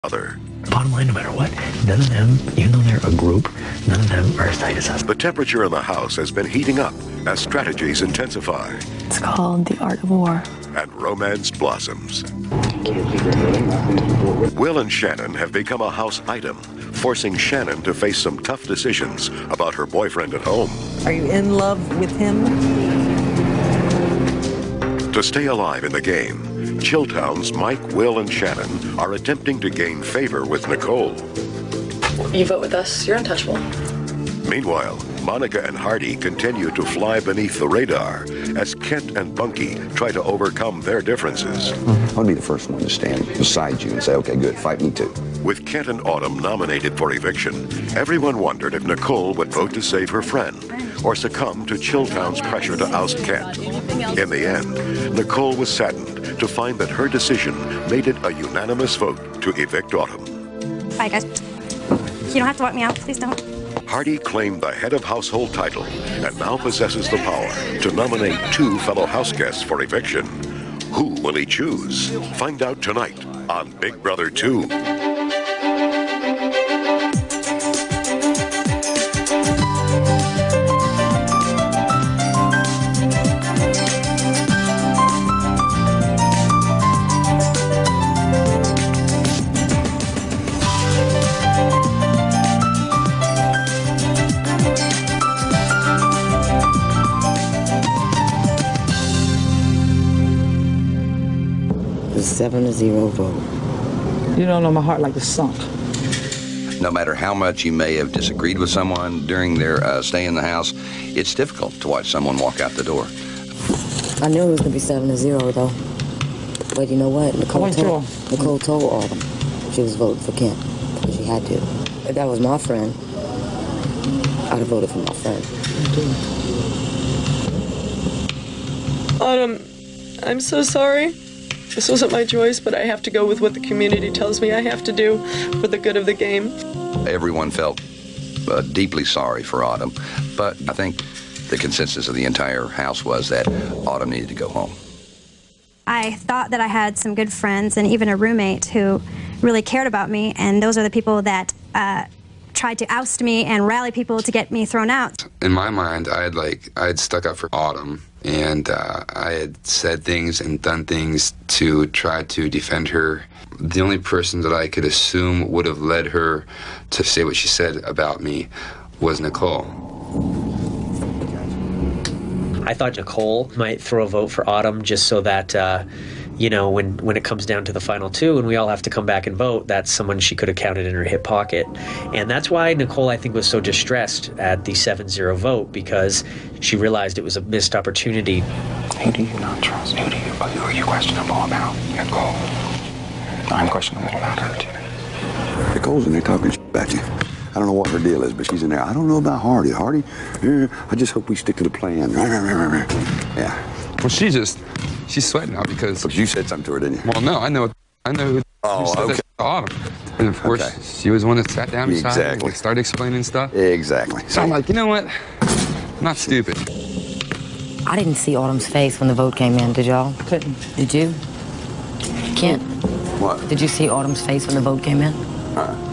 other. Bottom line, no matter what, none of them, even though they're a group, none of them are as tight as us. The temperature in the house has been heating up as strategies intensify. It's called The Art of War. And romance blossoms. Will and Shannon have become a house item, forcing Shannon to face some tough decisions about her boyfriend at home. Are you in love with him? To stay alive in the game, Chilltown's Mike, Will, and Shannon are attempting to gain favor with Nicole. You vote with us, you're untouchable. Meanwhile, Monica and Hardy continue to fly beneath the radar as Kent and Bunky try to overcome their differences. I'll be the first one to stand beside you and say, okay, good, fight me too. With Kent and Autumn nominated for eviction, everyone wondered if Nicole would vote to save her friend or succumb to Chilltown's pressure to oust Kent. In the end, Nicole was saddened to find that her decision made it a unanimous vote to evict Autumn. Bye, guys. You don't have to walk me out. Please don't. Hardy claimed the head of household title and now possesses the power to nominate 2 fellow house guests for eviction. Who will he choose? Find out tonight on Big Brother 2. A 7-0 vote. You don't know my heart like it's sunk. No matter how much you may have disagreed with someone during their stay in the house, it's difficult to watch someone walk out the door. I knew it was going to be 7-0, though. But you know what? Nicole told Autumn she was voting for Kent. She had to. If that was my friend, I'd have voted for my friend. Autumn, I'm so sorry. This wasn't my choice, but I have to go with what the community tells me I have to do for the good of the game. Everyone felt deeply sorry for Autumn, but I think the consensus of the entire house was that Autumn needed to go home. I thought that I had some good friends and even a roommate who really cared about me, and those are the people that tried to oust me and rally people to get me thrown out. In my mind, I had stuck up for Autumn, and I had said things and done things to try to defend her. The only person that I could assume would have led her to say what she said about me was Nicole. I thought Nicole might throw a vote for Autumn just so that, you know, when it comes down to the final 2 and we all have to come back and vote, that's someone she could have counted in her hip pocket. And that's why Nicole, I think, was so distressed at the 7-0 vote, because she realized it was a missed opportunity. Who do you not trust? Who are you questionable about? Nicole. I'm questionable about her, too. Nicole's in there talking about you. I don't know what her deal is, but she's in there. I don't know about Hardy. Hardy, I just hope we stick to the plan. Yeah. Well, she's sweating now because you said something to her, didn't you? Well, no, I know who said that to Autumn. And of course, she was the one that sat down beside me and started explaining stuff. Exactly. So I'm like, you know what? I'm not stupid. I didn't see Autumn's face when the vote came in, did y'all? Couldn't. Did you? Kent? What? Did you see Autumn's face when the vote came in?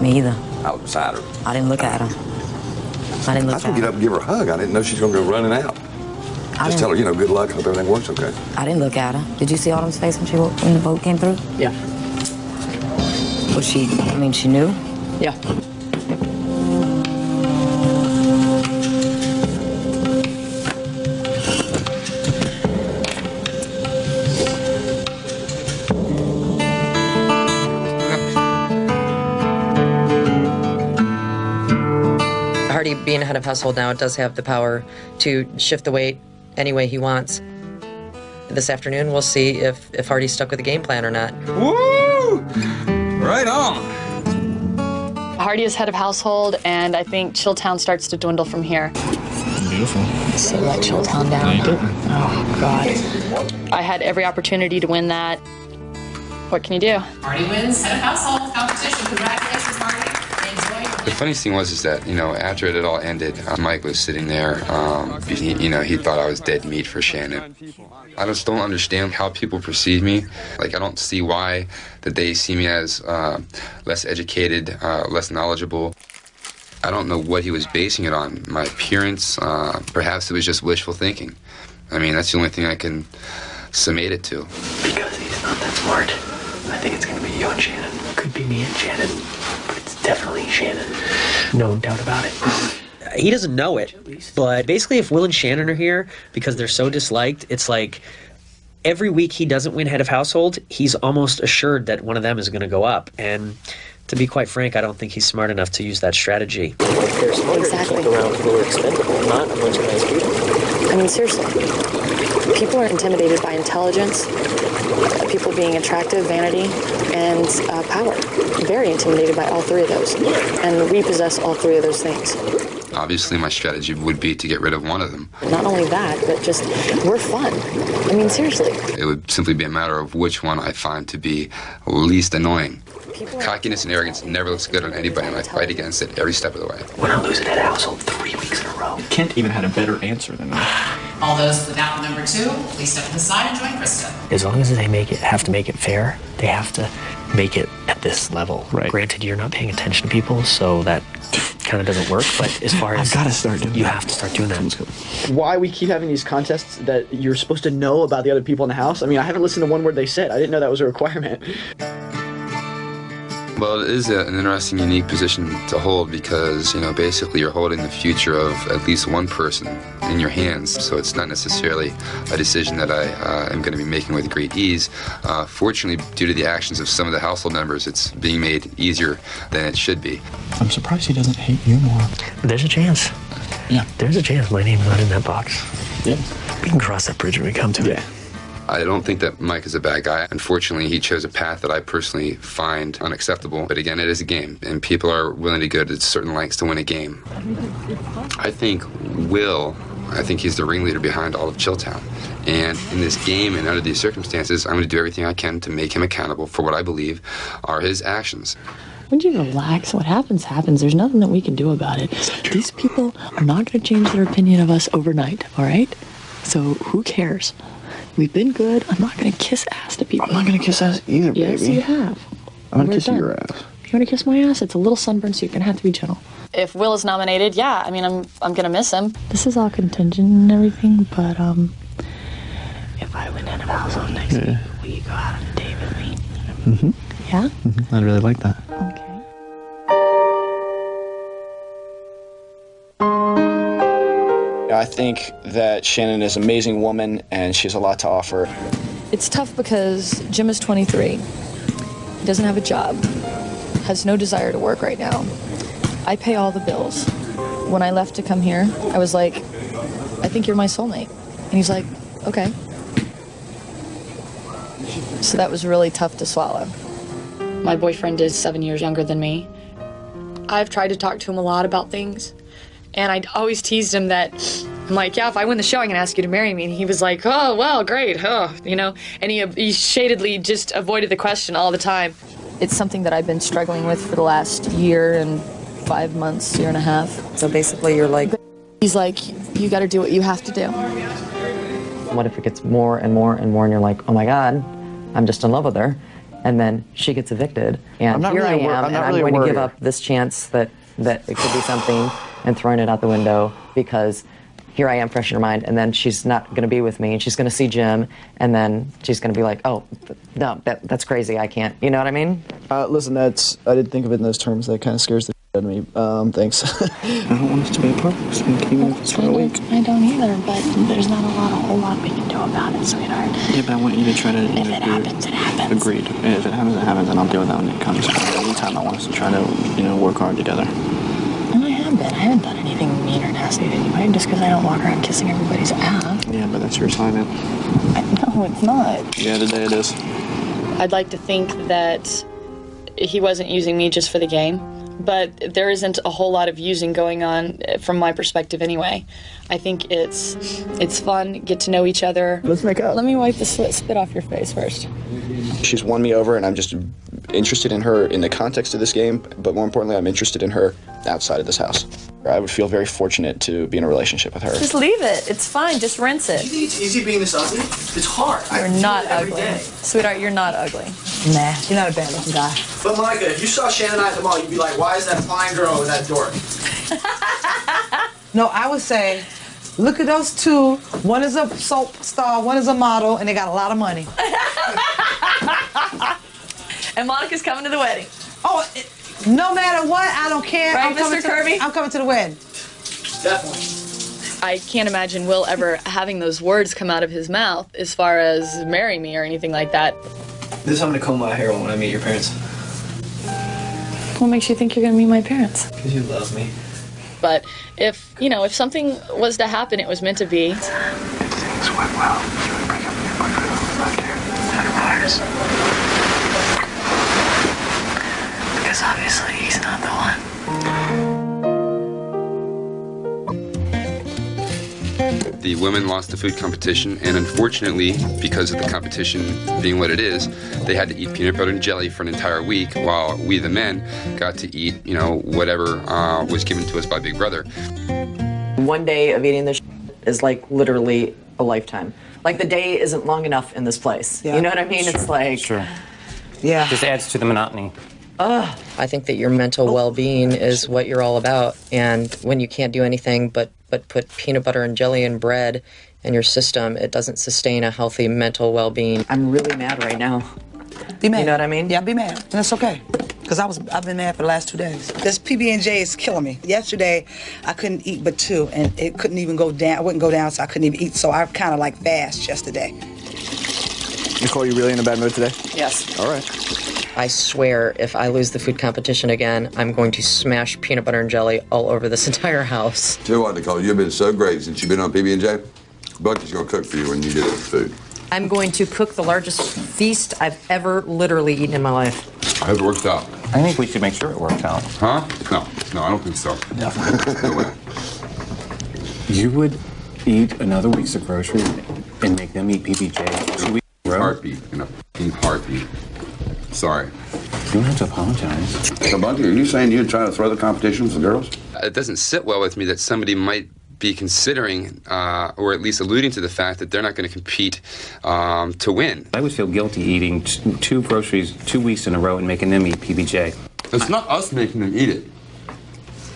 Me either. I was beside her. I didn't look at her. I didn't look at her. I was going to get up and give her a hug. I didn't know she was going to go running out. Just tell her, you know, good luck. I hope everything works okay. I didn't look at her. Did you see Autumn's face when the vote came through? Yeah. Was she, she knew? Yeah. Hardy, being head of household now, does have the power to shift the weight any way he wants. This afternoon, we'll see if Hardy's stuck with the game plan or not. Woo! Right on! Hardy is head of household, and I think Chilltown starts to dwindle from here. Beautiful. So let Chilltown down. Oh, God. I had every opportunity to win that. What can you do? Hardy wins head of household competition. Congratulations, Hardy. Enjoy. If funniest thing was that, after it had all ended, Mike was sitting there. He thought I was dead meat for Shannon. I just don't understand how people perceive me. Like, I don't see why that they see me as less educated, less knowledgeable. I don't know what he was basing it on. My appearance, perhaps it was just wishful thinking. I mean, that's the only thing I can summate it to. Because he's not that smart. I think it's going to be you and Shannon. Could be me and Shannon, but it's definitely Shannon. No doubt about it. He doesn't know it, but basically if Will and Shannon are here, because they're so disliked, it's like every week he doesn't win head of household, he's almost assured that one of them is going to go up. And to be quite frank, I don't think he's smart enough to use that strategy. There's Exactly. around who are expendable, not a bunch of nice people. I mean, seriously, people are intimidated by intelligence, people being attractive, vanity, and power. Very intimidated by all three of those. And we possess all three of those things. Obviously, my strategy would be to get rid of one of them. Not only that, but just, we're fun. I mean, seriously. It would simply be a matter of which one I find to be least annoying. Cockiness and arrogance never looks good on anybody, and I fight against it every step of the way. When I lose it at household 3 weeks in a row. Kent even had a better answer than that. All those without number 2, please step to the side and join Krista. As long as they have to make it fair, they have to make it at this level. Right. Granted, you're not paying attention to people, so that kind of doesn't work, but as far as... I've got to start doing You that. have to start doing that. Why we keep having these contests that you're supposed to know about the other people in the house? I mean, I haven't listened to one word they said. I didn't know that was a requirement. Well, it is an interesting, unique position to hold because, basically you're holding the future of at least one person in your hands. So it's not necessarily a decision that I am going to be making with great ease. Fortunately, due to the actions of some of the household members, it's being made easier than it should be. I'm surprised he doesn't hate you more. There's a chance. Yeah. There's a chance my name's not in that box. Yeah. We can cross that bridge when we come to it. I don't think that Mike is a bad guy. Unfortunately, he chose a path that I personally find unacceptable. But again, it is a game, and people are willing to go to certain lengths to win a game. I think he's the ringleader behind all of Chilltown. And in this game and under these circumstances, I'm going to do everything I can to make him accountable for what I believe are his actions. Would you relax? What happens, happens. There's nothing that we can do about it. These people are not going to change their opinion of us overnight, all right? So who cares? We've been good. I'm not going to kiss ass to people. I'm not going to kiss ass either, baby. Yes, you have. I'm going to kiss your ass. You want to kiss my ass? It's a little sunburned, so you're going to have to be gentle. If Will is nominated, yeah, I mean, I'm going to miss him. This is all contingent and everything, but if I win head of household next week, will you go out on a date with me? Mm-hmm. Yeah? Mm-hmm. I'd really like that. Okay. I think that Shannon is an amazing woman, and she has a lot to offer. It's tough because Jim is 23. He doesn't have a job, has no desire to work right now. I pay all the bills. When I left to come here, I was like, I think you're my soulmate. And he's like, okay. So that was really tough to swallow. My boyfriend is 7 years younger than me. I've tried to talk to him a lot about things. And I always teased him that, I'm like, yeah, if I win the show, I'm going to ask you to marry me. And he was like, oh, well, great, And he shadedly just avoided the question all the time. It's something that I've been struggling with for the last year and 5 months, year and a half. So basically you're like... He's like, you got to do what you have to do. What if it gets more and more and more and you're like, oh my God, I'm just in love with her. And then she gets evicted. And here I am, and I'm going to give up this chance that it could be something and throwing it out the window because here I am fresh in her mind, and then she's not going to be with me, and she's going to see Jim, and then she's going to be like, oh, no, that's crazy, I can't. You know what I mean? Listen, I didn't think of it in those terms. That kind of scares the shit out of me. Thanks. I don't want us to be apart, even if it's for a week. I don't either, but there's not a whole lot we can do about it, sweetheart. Yeah, but I want you to try to... If it happens, it happens. Agreed. If it happens, it happens, and I'll deal with that when it comes. In the meantime, I want us to try to, work hard together. And I haven't done anything mean or nasty to anybody just because I don't walk around kissing everybody's ass. Yeah, but that's your assignment. No, it's not. Yeah, today it is. I'd like to think that he wasn't using me just for the game, but there isn't a whole lot of using going on from my perspective anyway. I think it's fun, get to know each other. Let's make up. Let me wipe the spit off your face first. She's won me over, and I'm just interested in her in the context of this game, but more importantly, I'm interested in her outside of this house. I would feel very fortunate to be in a relationship with her. Just leave it. It's fine. Just rinse it. You think it's easy being this ugly? It's hard. You're not ugly. Sweetheart, you're not ugly. Nah, you're not a bad looking guy. But Monica, if you saw Shannon and I at the mall, you'd be like, why is that fine girl with that dork? No, I would say, look at those two. One is a soap star, one is a model, and they got a lot of money. And Monica's coming to the wedding. Oh, no matter what, I don't care. Right, Mr. Kirby? I'm coming to the wedding. Definitely. I can't imagine Will ever having those words come out of his mouth as far as marry me or anything like that. This is how I'm gonna comb my hair when I meet your parents. What makes you think you're gonna meet my parents? Because you love me. But if, you know, if something was to happen, it was meant to be. If things went well, you would break up with your boyfriend who lived here. And ours. Because obviously he's not the one. The women lost the food competition, and unfortunately, because of the competition being what it is, they had to eat peanut butter and jelly for an entire week, while we, the men, got to eat, you know, whatever was given to us by Big Brother. One day of eating this is like literally a lifetime. Like the day isn't long enough in this place. Yeah. You know what I mean? Sure. It's like... Sure. Yeah. Just adds to the monotony. I think that your mental well-being is what you're all about, and when you can't do anything but put peanut butter and jelly and bread in your system, it doesn't sustain a healthy mental well-being. I'm really mad right now. Be mad. You know what I mean? Yeah, be mad. And that's okay. Because I've been mad for the last 2 days. This PB&J is killing me. Yesterday, I couldn't eat but 2, and it couldn't even go down. I wouldn't go down, so I couldn't even eat. So I kind of like fast yesterday. Nicole, you really in a bad mood today? Yes. All right. I swear, if I lose the food competition again, I'm going to smash peanut butter and jelly all over this entire house. Tell you what, Nicole, you've been so great since you've been on PB&J. Bucky's gonna cook for you when you get the food. I'm going to cook the largest feast I've ever literally eaten in my life. I hope it works out. I think we should make sure it works out. Huh? No, I don't think so. Definitely. No way. You would eat another week's of groceries and make them eat PB&J 2 weeks in a row? Heartbeat, in a fucking heartbeat. Sorry. You don't have to apologize. So, Bucky, are you saying you'd try to throw the competition with the girls? It doesn't sit well with me that somebody might be considering, or at least alluding to the fact that they're not going to compete to win. I would feel guilty eating two groceries 2 weeks in a row and making them eat PB&J. It's not us making them eat it.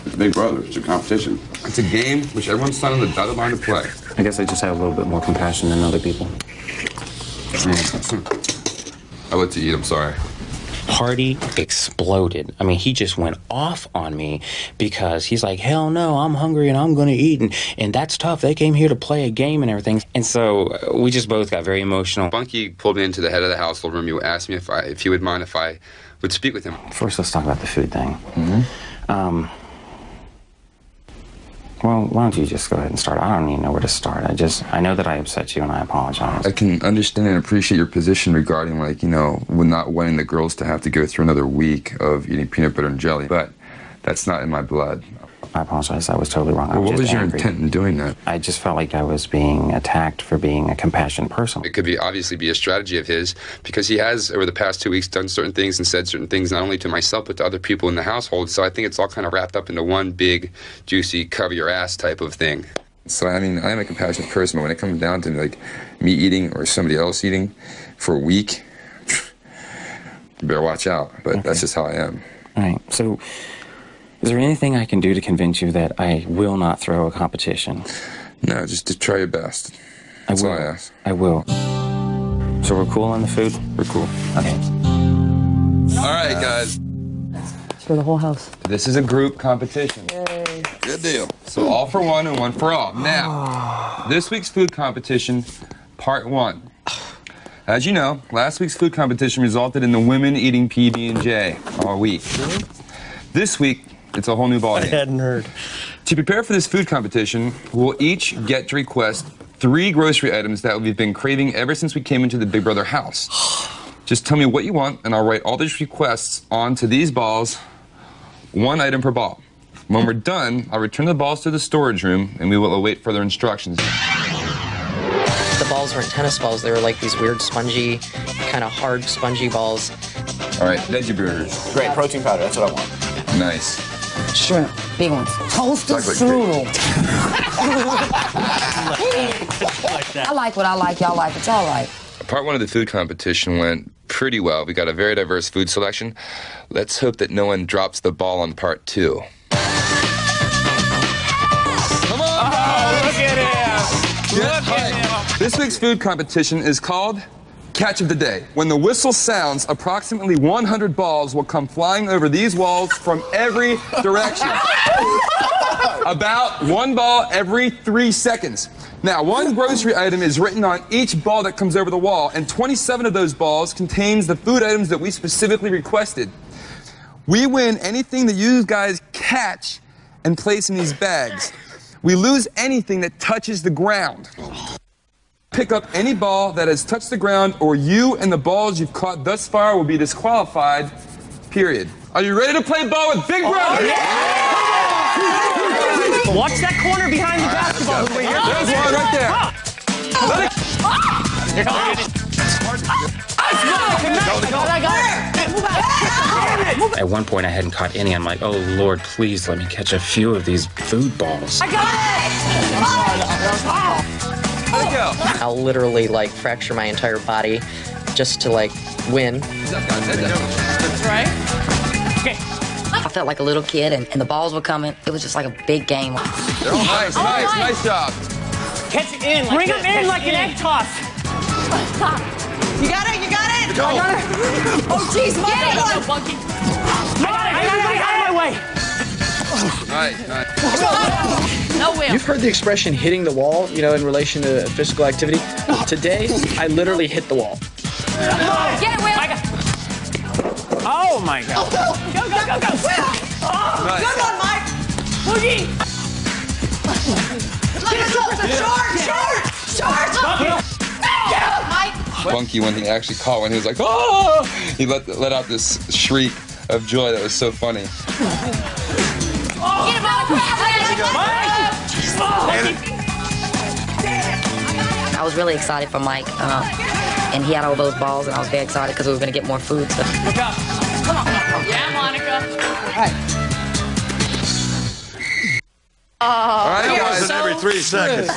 It's Big Brother. It's a competition. It's a game which everyone's signed on the dotted line to play. I guess I just have a little bit more compassion than other people. I let you eat, I'm sorry. Hardy exploded. I mean, he just went off on me because he's like, hell no, I'm hungry and I'm going to eat. And that's tough. They came here to play a game and everything. And so we just both got very emotional. Bunky pulled me into the head of the household room. You asked me if he would mind if I would speak with him. First, let's talk about the food thing. Mm-hmm. Well, why don't you just go ahead and start? I don't even know where to start. I know that I upset you and I apologize. I can understand and appreciate your position regarding, like, you know, not wanting the girls to have to go through another week of eating peanut butter and jelly, but that's not in my blood. I apologize. I was totally wrong. Well, what was your intent in doing that? I just felt like I was being attacked for being a compassionate person. It could obviously be a strategy of his, because he has, over the past 2 weeks, done certain things and said certain things, not only to myself, but to other people in the household. So I think it's all kind of wrapped up into one big, juicy, cover your ass type of thing. So, I mean, I am a compassionate person, but when it comes down to, like, me eating or somebody else eating for a week, you better watch out. But That's just how I am. All right. So, is there anything I can do to convince you that I will not throw a competition? No, just to try your best. That's all I ask. I will. So we're cool on the food? We're cool. Okay. All right, guys. It's for the whole house. This is a group competition. Yay. Good deal. So all for one and one for all. Now, this week's food competition, part 1. As you know, last week's food competition resulted in the women eating PB&J all week. This week, it's a whole new ballgame. I hadn't heard. To prepare for this food competition, we'll each get to request 3 grocery items that we've been craving ever since we came into the Big Brother house. Just tell me what you want, and I'll write all these requests onto these balls, 1 item per ball. When we're done, I'll return the balls to the storage room, and we will await further instructions. The balls weren't tennis balls. They were like these weird spongy, kind of hard spongy balls. All right, veggie burgers. Great, protein powder, that's what I want. Nice. Shrimp, big ones. Toasted strudel. I like what I like, y'all like what y'all like. Part 1 of the food competition went pretty well. We got a very diverse food selection. Let's hope that no one drops the ball on part 2. Come on! Oh, look at him! Look at him! This week's food competition is called Catch of the Day. When the whistle sounds, approximately 100 balls will come flying over these walls from every direction. About 1 ball every 3 seconds. Now, 1 grocery item is written on each ball that comes over the wall, and 27 of those balls contains the food items that we specifically requested. We win anything that you guys catch and place in these bags. We lose anything that touches the ground. Pick up any ball that has touched the ground, or you and the balls you've caught thus far will be disqualified, period. Are you ready to play ball with Big Brother? Watch that corner behind the basketball. There's one right there. Here comes At one point, I hadn't caught any. I'm like, oh, Lord, please let me catch a few of these food balls. I got it! I'll literally like fracture my entire body just to like win. That's right. Okay. I felt like a little kid, and the balls were coming. It was just like a big game. They're all nice job. Catch it in. Bring them in like an egg toss. You got it? Go. I got it. Oh, jeez, I got it my way. All right. No will. You've heard the expression hitting the wall, you know, in relation to physical activity. Today, I literally hit the wall. Get it, Will. Oh, my God. Go. Go. Will. Oh, nice. Good one, Mike. Boogie. Short. Mike. Bunky, when he actually caught one, he was like, oh! He let out this shriek of joy that was so funny. Get him out. I was really excited for Mike, and he had all those balls, and I was very excited because we were going to get more food. So. Look up. Come on. Yeah, Monica. All right. All right, guys. Every 3 seconds.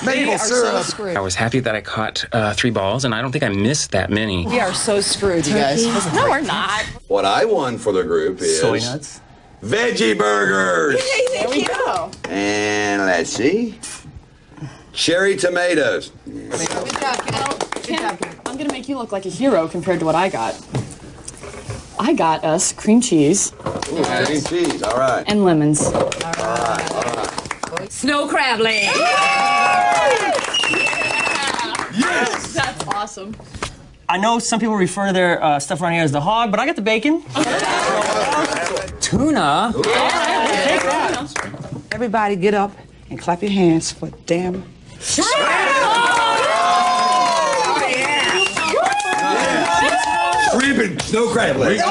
Maple syrup. So I was happy that I caught 3 balls, and I don't think I missed that many. We are so screwed, you guys. No, we're not. What I won for the group is Soy nuts. veggie burgers. There we go. And let's see. Cherry tomatoes. I'm gonna make you look like a hero compared to what I got. I got us cream cheese. Ooh, cream cheese, all right. And lemons. All right. Snow crab leg. Yes! That's awesome. I know some people refer to their stuff around here as the hog, but I got the bacon. Tuna. Take that. Everybody get up and clap your hands for damn. Shrimping snow crab legs.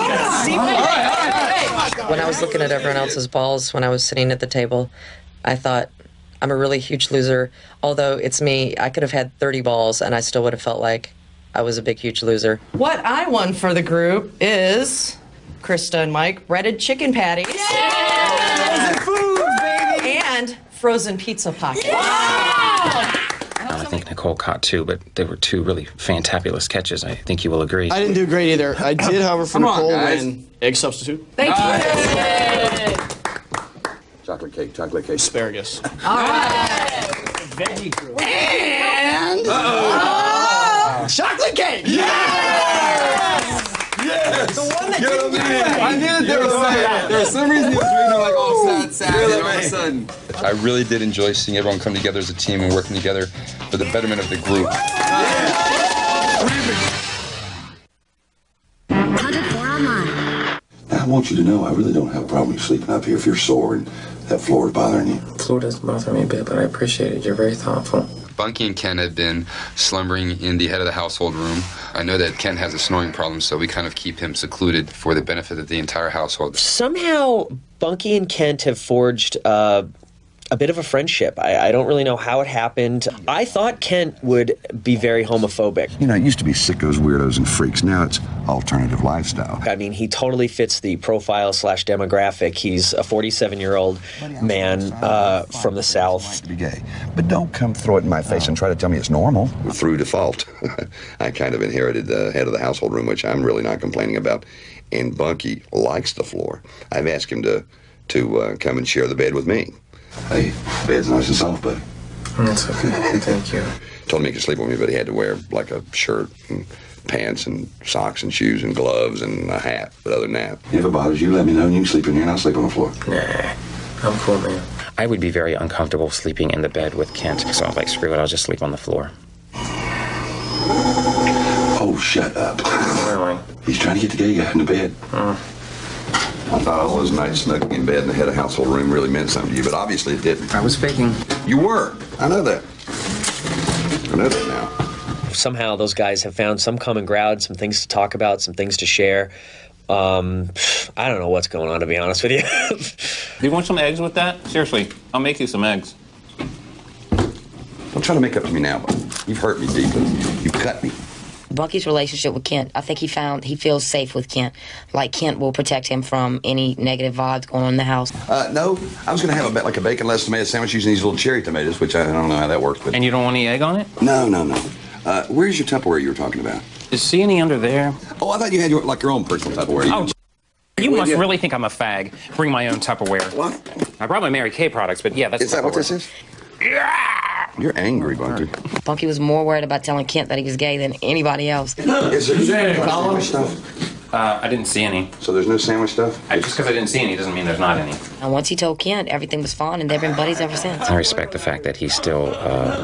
When I was looking at everyone else's balls when I was sitting at the table, I thought, I'm a really huge loser. Although it's me, I could have had 30 balls and I still would have felt like I was a big, huge loser. What I won for the group is, Krista and Mike, breaded chicken patties. Frozen food, baby. And frozen pizza pockets. I think Nicole caught 2, but they were 2 really fantabulous catches. I think you will agree. I didn't do great either. I did, however, for Nicole win egg substitute. Thank you. Chocolate cake. Asparagus. All right. Veggie group. And chocolate cake. Yes! The one that You're didn't the man. I knew there was some reason he was reading like all sad, and all of a sudden. I really did enjoy seeing everyone come together as a team and working together for the betterment of the group. I want you to know I really don't have a problem with you sleeping up here if you're sore and that floor is bothering you. Floor does bother me a bit, but I appreciate it. You're very thoughtful. Bunky and Ken have been slumbering in the head of the household room. I know that Ken has a snoring problem, so we kind of keep him secluded for the benefit of the entire household. Somehow, Bunky and Kent have forged a a bit of a friendship. I don't really know how it happened. I thought Kent would be very homophobic. You know, it used to be sickos, weirdos, and freaks. Now it's alternative lifestyle. I mean, he totally fits the profile / demographic. He's a 47-year-old man from the South. Be gay, but don't come throw it in my face and try to tell me it's normal. Through default, I kind of inherited the head of the household room, which I'm really not complaining about. And Bunky likes the floor. I've asked him to come and share the bed with me. Hey, bed's nice and soft, buddy. That's okay. Thank you. Told me he could sleep with me, but he had to wear like a shirt and pants and socks and shoes and gloves and a hat. But other than that, if it bothers you, let me know and you can sleep in here and I'll sleep on the floor. Nah, I'm cool, man. I would be very uncomfortable sleeping in the bed with Kent, so I was like, screw it, I'll just sleep on the floor. Oh, shut up. Really? He's trying to get the gay guy in the bed. I thought all those nights snuggling in bed in the head of household room really meant something to you, but obviously it didn't. I was faking. You were. I know that. I know that now. Somehow those guys have found some common ground, some things to talk about, some things to share. I don't know what's going on, to be honest with you. Do you want some eggs with that? Seriously, I'll make you some eggs. Don't try to make up to me now, but you've hurt me deeply. You cut me. Bunky's relationship with Kent, I think he feels safe with Kent. Like, Kent will protect him from any negative vibes going on in the house. No, I was going to have a bacon-less tomato sandwich using these little cherry tomatoes, which I don't know how that works. But... And you don't want any egg on it? No. Where's your Tupperware you were talking about? Is see any under there? Oh, I thought you had your own personal Tupperware. Oh, you must really think I'm a fag. Bring my own Tupperware. What? I brought my Mary Kay products, but yeah, that's Is that what this is? Yeah! You're angry, Bunky. Bunky was more worried about telling Kent that he was gay than anybody else. Is there sandwich stuff? I didn't see any. So there's no sandwich stuff? Just because I didn't see any doesn't mean there's not any. And once he told Kent, everything was fine, and they've been buddies ever since. I respect the fact that he's still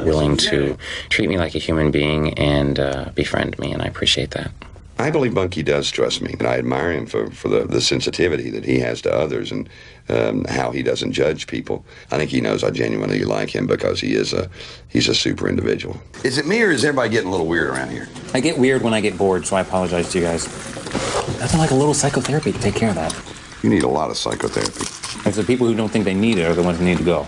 willing to treat me like a human being and befriend me, and I appreciate that. I believe Bunky does trust me, and I admire him for the sensitivity that he has to others and how he doesn't judge people. I think he knows I genuinely like him because he's a super individual. Is it me or is everybody getting a little weird around here? I get weird when I get bored, so I apologize to you guys. Nothing like a little psychotherapy to take care of that. You need a lot of psychotherapy. It's the people who don't think they need it are the ones who need to go.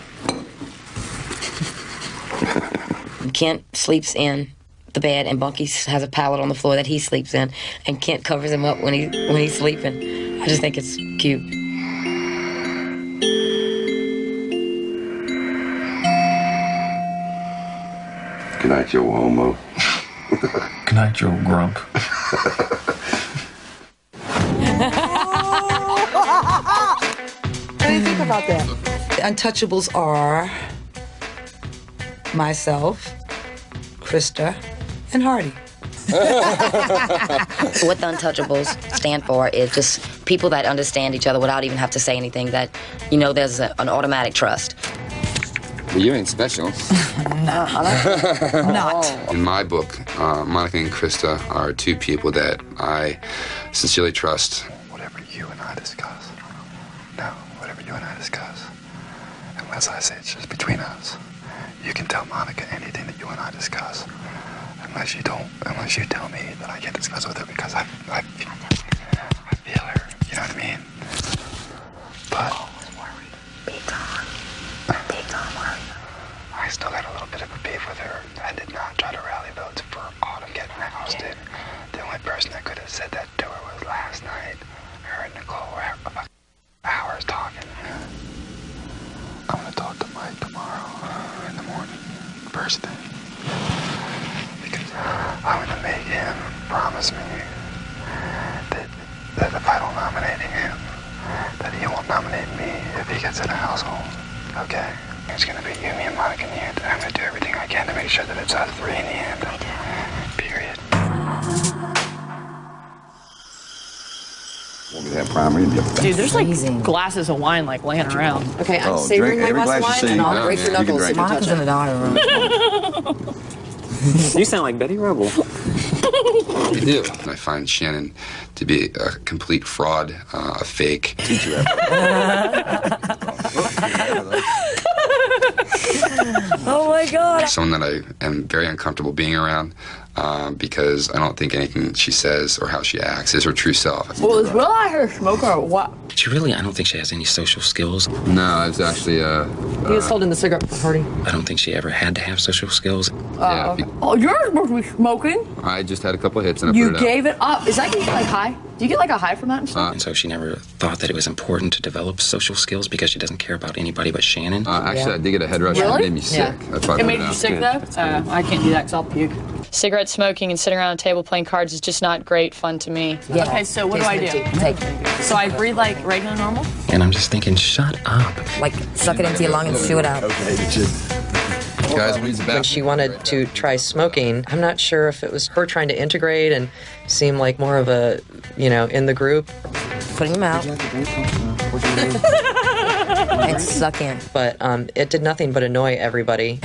Kent sleeps in the bed, and Bunky has a pallet on the floor that he sleeps in, and Kent covers him up when he's sleeping. I just think it's cute. Good night, you homo. Good night, you grump. What do you think about that? The untouchables are myself, Krista, and Hardy. What the Untouchables stand for is just people that understand each other without even have to say anything, that, there's an automatic trust. Well, you ain't special. Not. In my book, Monica and Krista are two people that I sincerely trust. Whatever you and I discuss, unless I say it's just between us, you can tell Monica anything that you and I discuss. Unless you tell me that I can't discuss with her because I feel her, you know what I mean? But big time worried. I still got a little bit of a beef with her. I did not try to rally votes for Autumn getting ousted. The only person that could have said that to her was last night. Her and Nicole were about hours talking. I'm gonna talk to Mike tomorrow in the morning, first thing. Because I'm gonna make him promise me that if I don't nominate him, that he won't nominate me if he gets in a household. Okay? It's gonna be you, me, and Monica in the end. I'm gonna do everything I can to make sure that it's us three in the end. Period. Dude, there's like glasses of wine laying around. Okay, I'm savoring my glass of wine and I'll break your knuckles. Monica's in the dining room. You sound like Betty Rubble. You do. I find Shannon to be a complete fraud, a fake. Oh my God. Someone that I am very uncomfortable being around. because I don't think anything she says or how she acts is her true self. Well, is Will out here smoking or what? She really, I don't think she has any social skills. No, it's actually, He was holding the cigarette for Hardy. I don't think she ever had to have social skills. Okay. Oh, you're supposed to be smoking. I just had a couple of hits and I You put it gave it up. Is that getting like high? Do you get like a high from that and stuff? And so she never thought that it was important to develop social skills because she doesn't care about anybody but Shannon. Actually, I did get a head rush Really? and it made me sick. That's why I It put made it you out. sick though? I can't do that because I'll puke. Cigarette smoking and sitting around a table playing cards is just not great fun to me. Yeah. Okay, so what do I do? So I breathe like regular normal? And I'm just thinking, shut up. Like, suck it into your lung and chew it out. Guys, when she wanted to try smoking, I'm not sure if it was her trying to integrate and seem like more of a, in the group. Putting them out. And suck in. But it did nothing but annoy everybody.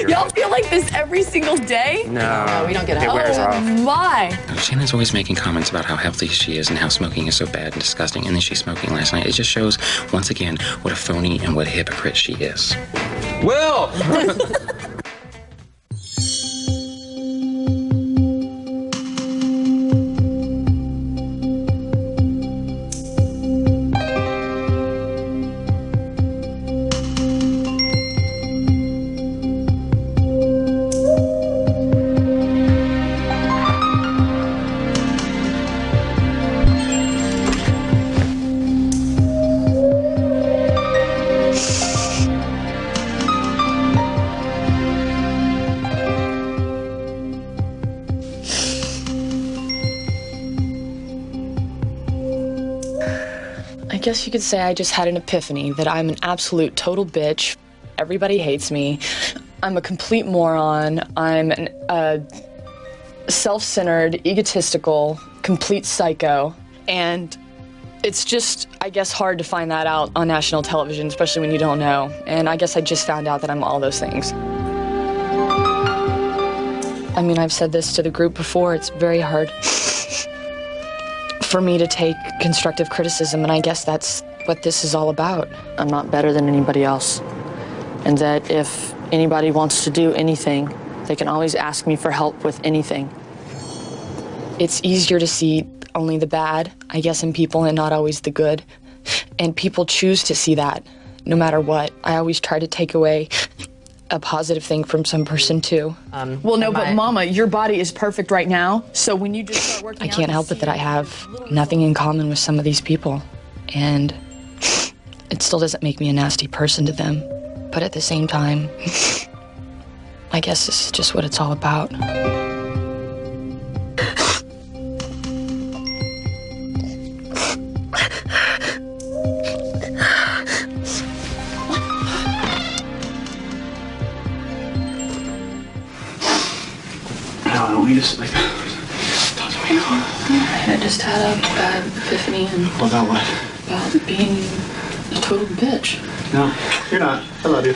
Y'all feel like this every single day? No, we don't get it wears off. My. Shannon's always making comments about how healthy she is and how smoking is so bad and disgusting, and then she's smoking last night. It just shows, once again, what a phony and what a hypocrite she is. Will! I guess you could say I just had an epiphany that I'm an absolute total bitch. Everybody hates me. I'm a complete moron. I'm a self-centered, egotistical, complete psycho. And it's just, I guess, hard to find that out on national television, especially when you don't know. And I guess I just found out that I'm all those things. I mean, I've said this to the group before. It's very hard for me to take constructive criticism, and I guess that's what this is all about. I'm not better than anybody else, and that if anybody wants to do anything, they can always ask me for help with anything. It's easier to see only the bad, I guess, in people and not always the good, and people choose to see that no matter what. I always try to take away a positive thing from some person too. Well, no, but Mama, your body is perfect right now. So when you just start working I can't help it that I have nothing in common with some of these people. And it still doesn't make me a nasty person to them. But at the same time, I guess this is just what it's all about. We just like talk to me now. I just had a bad epiphany and About what? about being a total bitch. No, you're not. I love you.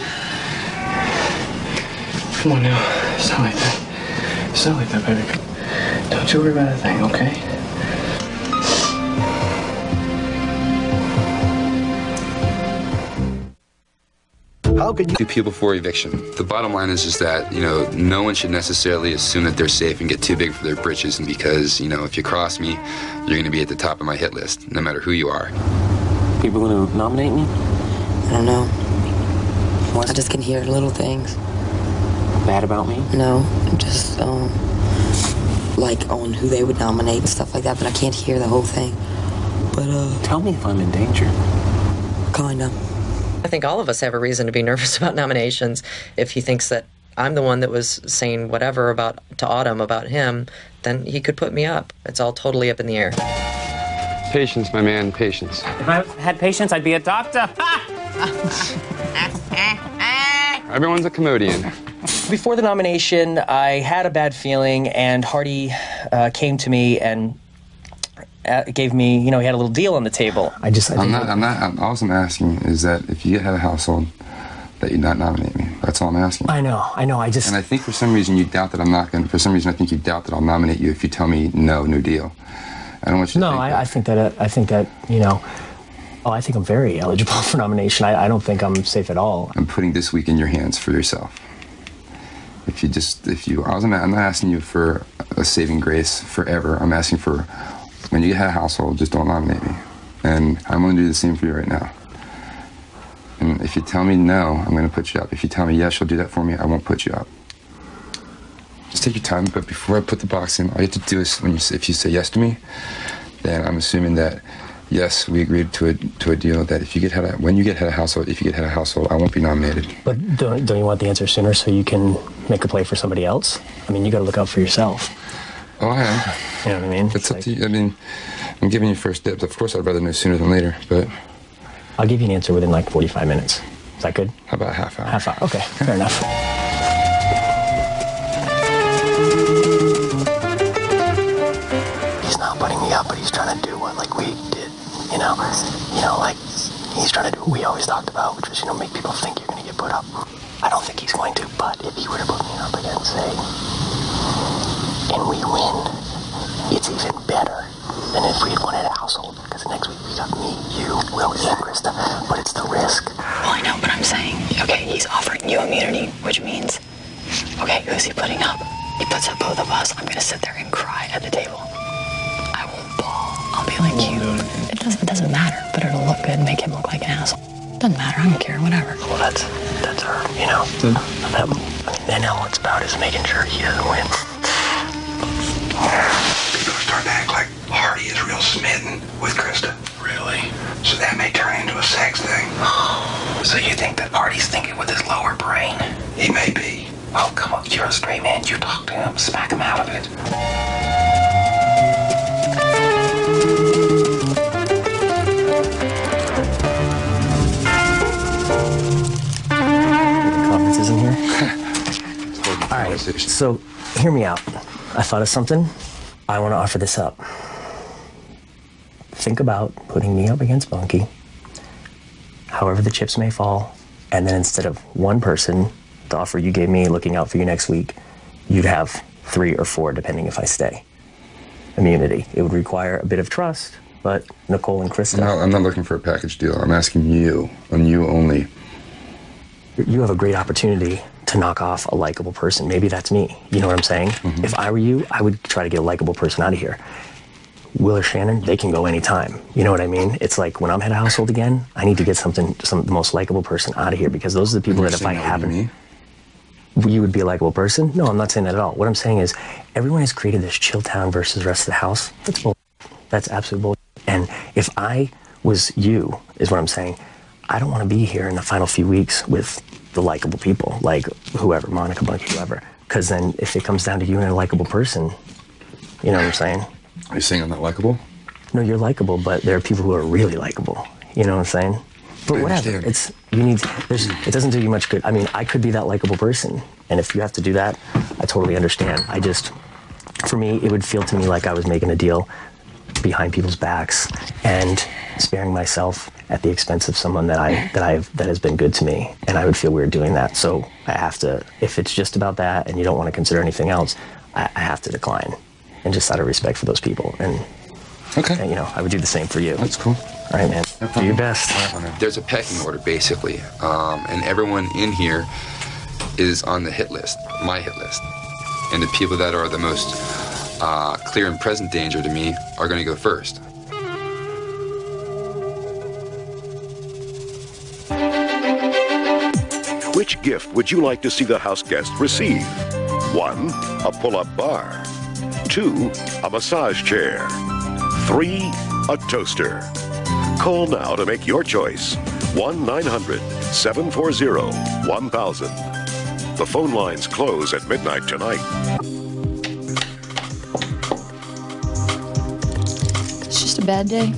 Come on now. It's not like that. It's not like that, baby. Don't you worry about a thing, okay? How could you do people for eviction? The bottom line is that, no one should necessarily assume that they're safe and get too big for their britches, and because, if you cross me, you're going to be at the top of my hit list, no matter who you are. People going to nominate me? I don't know. I just can hear little things. Bad about me? No, just, like on who they would nominate and stuff like that, but I can't hear the whole thing. But, Tell me if I'm in danger. Kinda. I think all of us have a reason to be nervous about nominations. If he thinks that I'm the one that was saying whatever to Autumn about him, then he could put me up. It's all totally up in the air. Patience, my man, patience. If I had patience, I'd be a doctor. Everyone's a comedian. Before the nomination, I had a bad feeling, and Hardy came to me and gave me, he had a little deal on the table. All I'm asking is that if you have a household, that you not nominate me. That's all I'm asking. I know, And I think for some reason you doubt that I'm not going to, for some reason I think you doubt that I'll nominate you if you tell me no deal. I don't want you to think that. I think that, I think I'm very eligible for nomination. I don't think I'm safe at all. I'm putting this week in your hands for yourself. I'm not asking you for a saving grace forever. I'm asking for, when you get a household, just don't nominate me. And I'm going to do the same for you right now. And if you tell me no, I'm going to put you up. If you tell me yes, you'll do that for me, I won't put you up. Just take your time, but before I put the box in, all you have to do is, if you say yes to me, then I'm assuming that, yes, we agreed to a deal that when you get head of household, if you get head of household, I won't be nominated. But don't you want the answer sooner so you can make a play for somebody else? I mean, you got to look out for yourself. Oh, I am. You know what I mean? It's up to you. I mean, I'm giving you first dibs. Of course, I'd rather know sooner than later, but... I'll give you an answer within like 45 minutes. Is that good? How about a half hour? Half hour, okay, fair enough. He's not putting me up, but he's trying to do what like we did, you know, like he's trying to do what we always talked about, which was, make people think you're going to get put up. I don't think he's going to, but if he were to put me up again, say, and we win, it's even better than if we had won at a household, because next week we got me, you, Will, and Krista, but it's the risk. Well, I know, but I'm saying, okay, he's offering you immunity, which means, okay, who's he putting up? He puts up both of us. I'm going to sit there and cry at the table. I won't bawl. I'll be like you. It doesn't matter, but it'll look good and make him look like an asshole. Doesn't matter. I don't care. Whatever. Well, that's our, and all it's about is making sure he doesn't win. People are starting to act like Hardy is real smitten with Krista. Really? So that may turn into a sex thing. So you think that Hardy's thinking with his lower brain? He may be. Oh, come on. You're a straight man. You talk to him. Smack him out of it. Conference isn't here? All right, so hear me out. I thought of something. I want to offer this up. Think about putting me up against Bunky, however the chips may fall, and then instead of one person, the offer you gave me, looking out for you next week, you'd have 3 or 4, depending if I stay. Immunity. It would require a bit of trust, but Nicole and Krista... No, I'm not looking for a package deal. I'm asking you, and you only. You have a great opportunity to knock off a likable person. Maybe that's me. You know what I'm saying? Mm-hmm. If I were you, I would try to get a likable person out of here. Will or Shannon, they can go anytime. You know what I mean? It's like when I'm head of household again, I need to get the most likable person out of here, because those are the people that if I haven't... You would be a likable person? No, I'm not saying that at all. What I'm saying is everyone has created this chill town versus the rest of the house. That's bull. That's absolute bull. And if I was you, is what I'm saying, I don't want to be here in the final few weeks with the likable people, like whoever, Monica, Bunky, whoever. Because then if it comes down to you and a likable person, you know what I'm saying? Are you saying I'm not likable? No, you're likable, but there are people who are really likable. You know what I'm saying? But whatever. It doesn't do you much good. I mean, I could be that likable person, and if you have to do that, I totally understand. For me, it would feel to me like I was making a deal behind people's backs and sparing myself at the expense of someone that has been good to me, and I would feel weird doing that. So I have to, if it's just about that and you don't want to consider anything else, I have to decline, and just out of respect for those people. And and, I would do the same for you. That's cool. All right, man. Do your best. There's a pecking order, basically, and everyone in here is on the hit list, my hit list, and the people that are the most clear and present danger to me are going to go first. Which gift would you like to see the house guest receive? 1, a pull-up bar. 2, a massage chair. 3, a toaster. Call now to make your choice. 1-900-740-1000. The phone lines close at midnight tonight. It's just a bad day.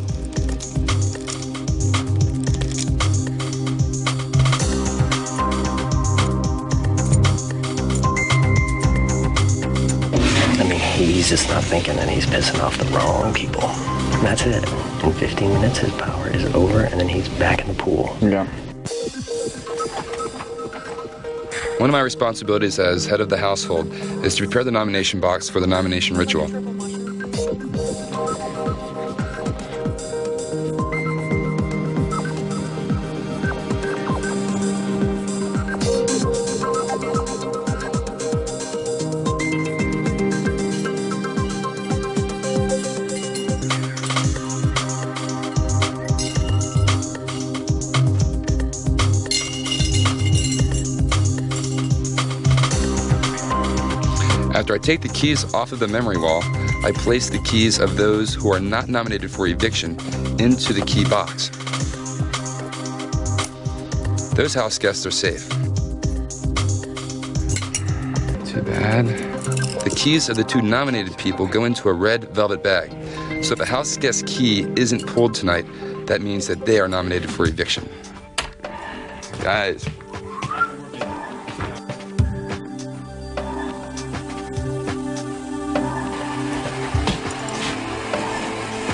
He's just not thinking, and he's pissing off the wrong people. And that's it. In 15 minutes, his power is over, and then he's back in the pool. Yeah. One of my responsibilities as head of the household is to prepare the nomination box for the nomination ritual. After I take the keys off of the memory wall, I place the keys of those who are not nominated for eviction into the key box. Those house guests are safe. Too bad. The keys of the 2 nominated people go into a red velvet bag. So if a house guest key isn't pulled tonight, that means that they are nominated for eviction. Guys.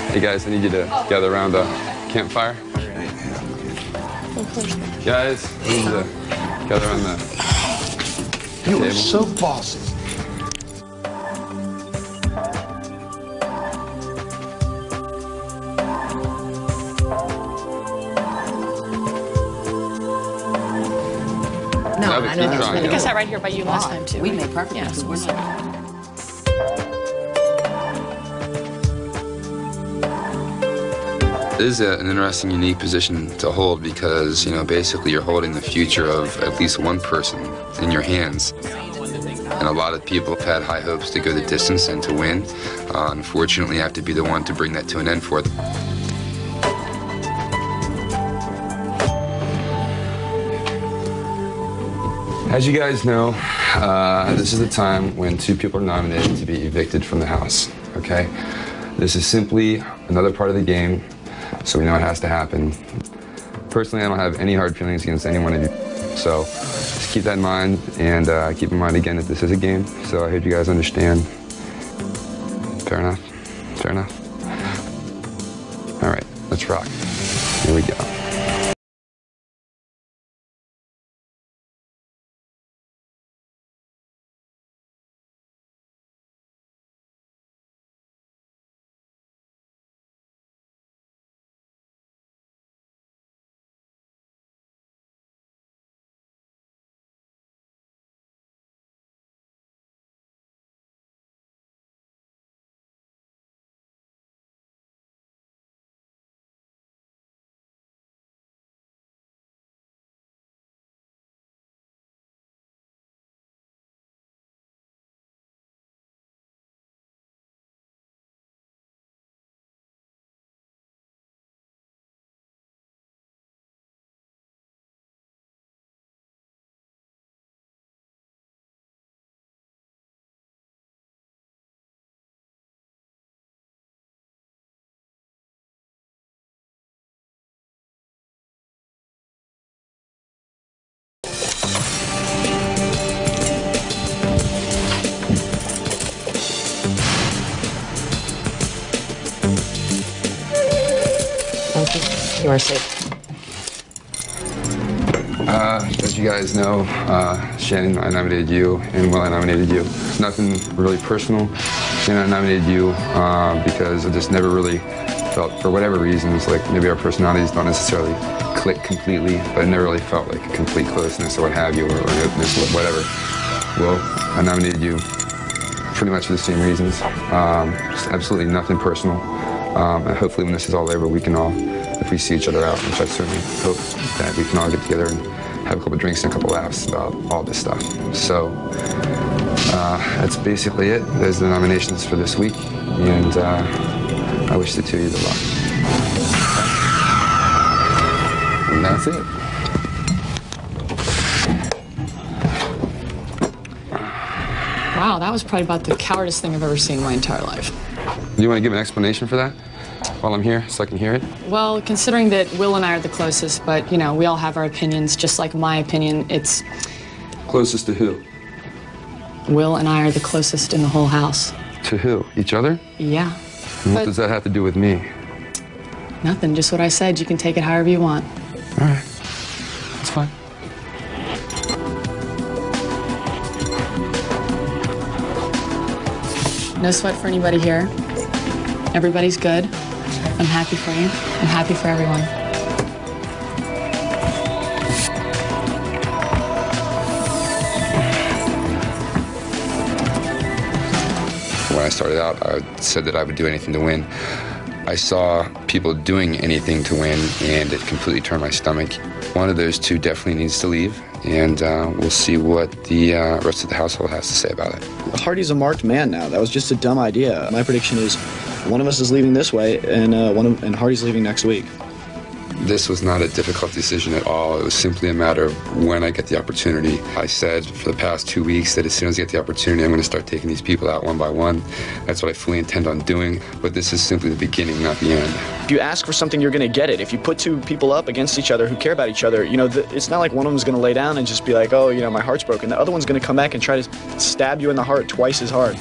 Hey guys, I need you to gather around the campfire. Guys, I need you to gather around the table. You are so bossy. No, I know. I think I sat right here by you last time too. We made perfect. Yeah, so we're not. It is an interesting, unique position to hold because, you know, basically you're holding the future of at least one person in your hands. And a lot of people have had high hopes to go the distance and to win. Unfortunately, I have to be the one to bring that to an end for them. As you guys know, this is the time when 2 people are nominated to be evicted from the house, okay? This is simply another part of the game, so we know it has to happen. Personally, I don't have any hard feelings against any one of you, so just keep that in mind, and keep in mind again that this is a game, so I hope you guys understand. Fair enough? Fair enough? All right, let's rock. Here we go. You are safe. As you guys know, Shannon, I nominated you, and Will, I nominated you. Nothing really personal. Shannon, I nominated you because I just never really felt, for whatever reasons, like maybe our personalities don't necessarily click completely, but I never really felt like a complete closeness or what have you, or openness or whatever. Will, I nominated you pretty much for the same reasons. Just absolutely nothing personal. And hopefully when this is all over, we can all, if we see each other out, which I certainly hope, that we can all get together and have a couple drinks and a couple laughs about all this stuff. So that's basically it. Those are the nominations for this week, and I wish the 2 of you the luck. And that's it. Wow, that was probably about the cowardest thing I've ever seen in my entire life. Do you want to give an explanation for that while I'm here so I can hear it? Well, considering that Will and I are the closest, but, you know, we all have our opinions, just like my opinion, it's... Closest to who? Will and I are the closest in the whole house. To who? Each other? Yeah. And what does that have to do with me? Nothing, just what I said. You can take it however you want. All right. That's fine. No sweat for anybody here. Everybody's good. I'm happy for you. I'm happy for everyone. When I started out, I said that I would do anything to win. I saw people doing anything to win, and it completely turned my stomach. One of those 2 definitely needs to leave. and we'll see what the rest of the household has to say about it. Hardy's a marked man now. That was just a dumb idea. My prediction is one of us is leaving this way, and Hardy's leaving next week. This was not a difficult decision at all. It was simply a matter of when I get the opportunity. I said for the past 2 weeks that as soon as I get the opportunity, I'm going to start taking these people out one by one. That's what I fully intend on doing, but this is simply the beginning, not the end. If you ask for something, you're going to get it. If you put two people up against each other who care about each other, it's not like one of them's going to lay down and just be like, oh, my heart's broken. The other one's going to come back and try to stab you in the heart twice as hard.